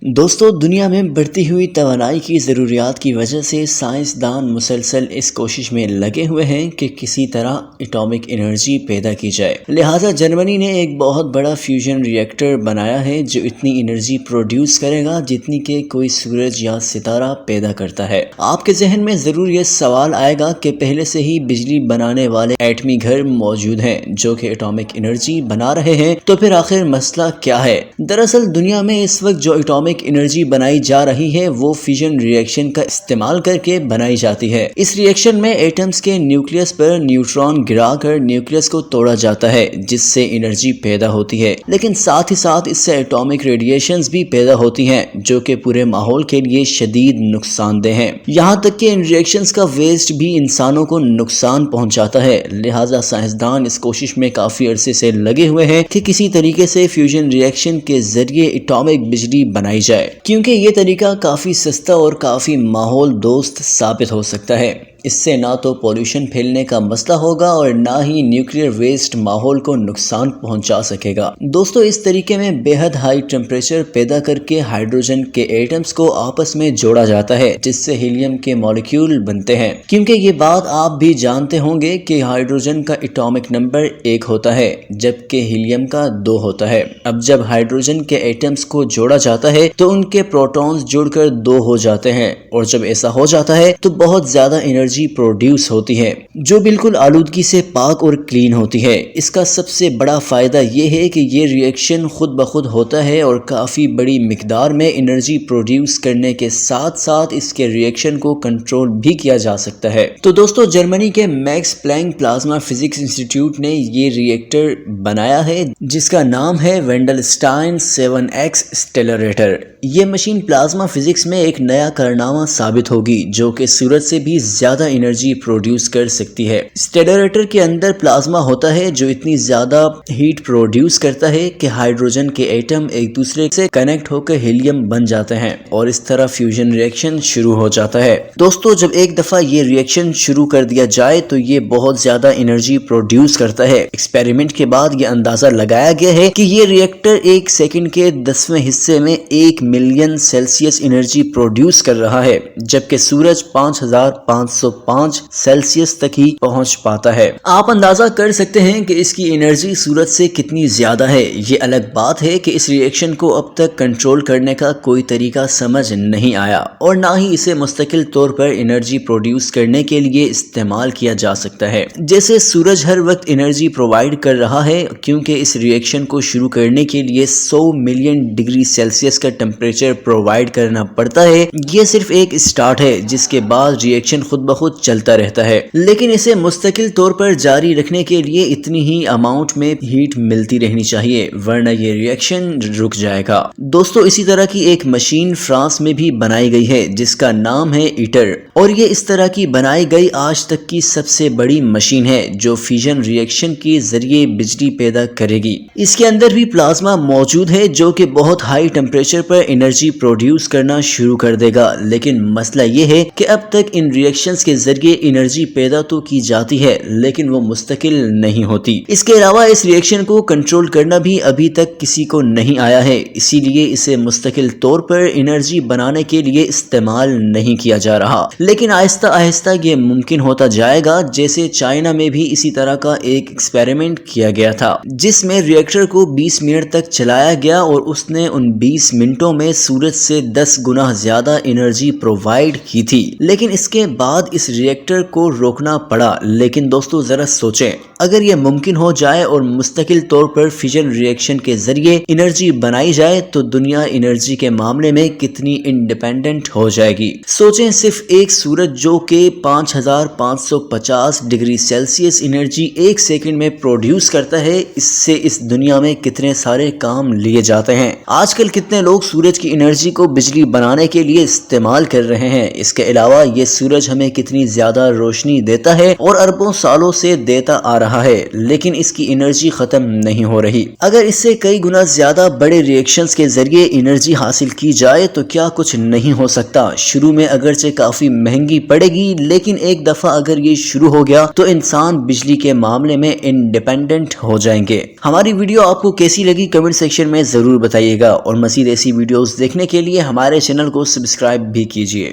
दोस्तों, दुनिया में बढ़ती हुई तवानाई की ज़रूरियात की वजह से साइंसदान मुसलसल इस कोशिश में लगे हुए हैं कि किसी तरह एटॉमिक एनर्जी पैदा की जाए। लिहाजा जर्मनी ने एक बहुत बड़ा फ्यूजन रिएक्टर बनाया है जो इतनी एनर्जी प्रोड्यूस करेगा जितनी कि कोई सूरज या सितारा पैदा करता है। आपके जहन में ज़रूर ये सवाल आएगा कि पहले से ही बिजली बनाने वाले एटमी घर मौजूद हैं जो कि एटॉमिक एनर्जी बना रहे हैं, तो फिर आखिर मसला क्या है? दरअसल दुनिया में इस वक्त जो एटॉमिक एनर्जी बनाई जा रही है वो फिजन रिएक्शन का इस्तेमाल करके बनाई जाती है। इस रिएक्शन में एटम्स के न्यूक्लियस पर न्यूट्रॉन गिराकर न्यूक्लियस को तोड़ा जाता है जिससे एनर्जी पैदा होती है, लेकिन साथ ही साथ इससे एटॉमिक रेडिएशंस भी पैदा होती हैं जो कि पूरे माहौल के लिए शदीद नुकसानदेह हैं। यहाँ तक कि इन रिएक्शंस का वेस्ट भी इंसानों को नुकसान पहुंचाता है। लिहाजा साइंसदान इस कोशिश में काफी अरसे से लगे हुए हैं कि किसी तरीके से फ्यूजन रिएक्शन के जरिए एटॉमिक बिजली बनाई जाए, क्योंकि ये तरीका काफी सस्ता और काफी माहौल दोस्त साबित हो सकता है। इससे ना तो पॉल्यूशन फैलने का मसला होगा और ना ही न्यूक्लियर वेस्ट माहौल को नुकसान पहुंचा सकेगा। दोस्तों, इस तरीके में बेहद हाई टेम्परेचर पैदा करके हाइड्रोजन के एटम्स को आपस में जोड़ा जाता है जिससे हीलियम के मॉलिक्यूल बनते हैं। क्योंकि ये बात आप भी जानते होंगे कि हाइड्रोजन का एटॉमिक नंबर 1 होता है जबकि हीलियम का 2 होता है। अब जब हाइड्रोजन के एटम्स को जोड़ा जाता है तो उनके प्रोटॉन्स जुड़कर 2 हो जाते हैं, और जब ऐसा हो जाता है तो बहुत ज्यादा एनर्जी प्रोड्यूस होती है जो बिल्कुल आलूदगी से पाक और क्लीन होती है। इसका सबसे बड़ा फायदा ये है कि ये रिएक्शन खुद ब खुद होता है और काफी बड़ी मिकदार में एनर्जी प्रोड्यूस करने के साथ साथ इसके रिएक्शन को कंट्रोल भी किया जा सकता है। तो दोस्तों, जर्मनी के Max Planck plasma physics institute ने ये रिएक्टर बनाया है जिसका नाम है वेंडलस्टाइन 7X स्टेलरेटर। ये मशीन प्लाज्मा फिजिक्स में एक नया कारनामा साबित होगी जो कि सूरज से भी ज्यादा एनर्जी प्रोड्यूस कर सकती है। स्टेलरेटर के अंदर प्लाज्मा होता है जो इतनी ज्यादा हीट प्रोड्यूस करता है कि हाइड्रोजन के एटम एक दूसरे से कनेक्ट होकर हीलियम बन जाते हैं और इस तरह फ्यूजन रिएक्शन शुरू हो जाता है। दोस्तों, जब एक दफा ये रिएक्शन शुरू कर दिया जाए तो ये बहुत ज्यादा एनर्जी प्रोड्यूस करता है। एक्सपेरिमेंट के बाद ये अंदाजा लगाया गया है कि ये रिएक्टर 1 सेकंड के 10वें हिस्से में 1 मिलियन सेल्सियस एनर्जी प्रोड्यूस कर रहा है, जबकि सूरज 5505 सेल्सियस तक ही पहुंच पाता है। आप अंदाजा कर सकते हैं कि इसकी एनर्जी सूरज से कितनी ज्यादा है। ये अलग बात है कि इस रिएक्शन को अब तक कंट्रोल करने का कोई तरीका समझ नहीं आया और ना ही इसे मुस्तकिल तौर पर एनर्जी प्रोड्यूस करने के लिए इस्तेमाल किया जा सकता है। जैसे सूरज हर वक्त एनर्जी प्रोवाइड कर रहा है, क्योंकि इस रिएक्शन को शुरू करने के लिए 100 मिलियन डिग्री सेल्सियस का टेम्परेचर प्रोवाइड करना पड़ता है। ये सिर्फ एक स्टार्ट है जिसके बाद रिएक्शन खुद ब खुद चलता रहता है, लेकिन इसे मुस्तकिल तौर पर जारी रखने के लिए इतनी ही अमाउंट में हीट मिलती रहनी चाहिए, वरना ये रिएक्शन रुक जाएगा। दोस्तों, इसी तरह की एक मशीन फ्रांस में भी बनाई गई है जिसका नाम है ईटर, और ये इस तरह की बनाई गई आज तक की सबसे बड़ी मशीन है जो फ्यूजन रिएक्शन के जरिए बिजली पैदा करेगी। इसके अंदर भी प्लाज्मा मौजूद है जो कि बहुत हाई टेम्परेचर पर एनर्जी प्रोड्यूस करना शुरू कर देगा, लेकिन मसला ये है कि अब तक इन रिएक्शंस के जरिए एनर्जी पैदा तो की जाती है लेकिन वो मुस्तकिल नहीं होती। इसके अलावा इस रिएक्शन को कंट्रोल करना भी अभी तक किसी को नहीं आया है, इसीलिए इसे मुस्तकिल तौर पर एनर्जी बनाने के लिए इस्तेमाल नहीं किया जा रहा। लेकिन आहिस्ता आहिस्ता ये मुमकिन होता जाएगा। जैसे चाइना में भी इसी तरह का एक एक्सपेरिमेंट किया गया था जिसमें रिएक्टर को 20 मिनट तक चलाया गया और उसने उन 20 मिनटों में सूरज से 10 गुना ज्यादा एनर्जी प्रोवाइड की थी, लेकिन इसके बाद इस रिएक्टर को रोकना पड़ा। लेकिन दोस्तों, जरा सोचें, अगर ये मुमकिन हो जाए और मुस्तकिल तौर पर फिजन रिएक्शन के जरिए एनर्जी बनाई जाए तो दुनिया एनर्जी के मामले में कितनी इंडिपेंडेंट हो जाएगी। सोचें, सिर्फ एक सूरज जो कि 5550 डिग्री सेल्सियस एनर्जी 1 सेकंड में प्रोड्यूस करता है, इससे इस दुनिया में कितने सारे काम लिए जाते हैं। आजकल कितने लोग सूरज की एनर्जी को बिजली बनाने के लिए इस्तेमाल कर रहे हैं। इसके अलावा ये सूरज हमें कितनी اتنی زیادہ روشنی دیتا ہے اور اربوں سالوں سے دیتا آ رہا ہے، لیکن اس کی انرجی ختم نہیں ہو رہی۔ اگر اس سے کئی گنا زیادہ بڑے ریئیکشنز کے ذریعے انرجی حاصل کی جائے تو کیا کچھ نہیں ہو سکتا؟ شروع میں اگرچہ کافی مہنگی پڑے گی، لیکن ایک دفعہ اگر یہ شروع ہو گیا تو انسان بجلی کے معاملے میں انڈیپینڈنٹ ہو جائیں گے۔ ہماری ویڈیو آپ کو کیسی لگی کمنٹ سیکشن میں ضرور بتائیے گا، اور مزید ایسی ویڈیوز دیکھنے کے لیے ہمارے چینل کو سبسکرائب بھی کیجیے۔